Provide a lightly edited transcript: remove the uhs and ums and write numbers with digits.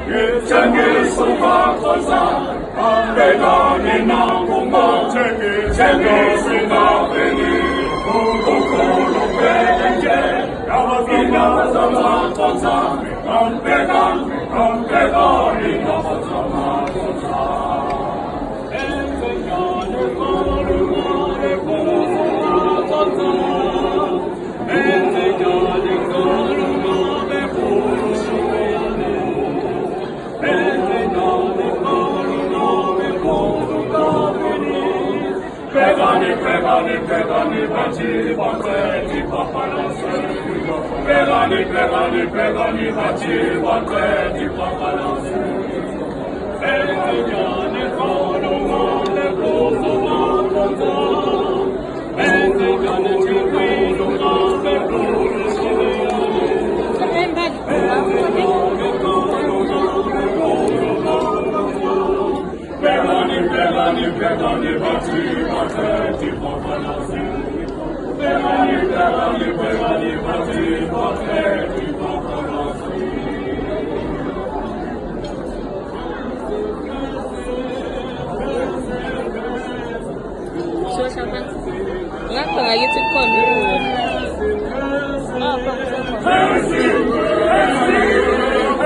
Cengiz Sultan Kozan, Bedan'ın namuma, Cengiz Sultan beni, Ukuluk bedence, Yavazına zaman Kozan, Bedan'ın namuma Kozan. Pegani, baci, bante, di paparazzi. Pegani, baci, bante, di paparazzi. Entigiane konumu le kuzumu kuzu. Entigiane çirkinu kahve kuruşunu. Entigiane konumu le kuzumu kuzu. Pegani, baci, bante, di paparazzi. Pegani, baci, bante, di paparazzi. Show something. Not for I get to come. Oh,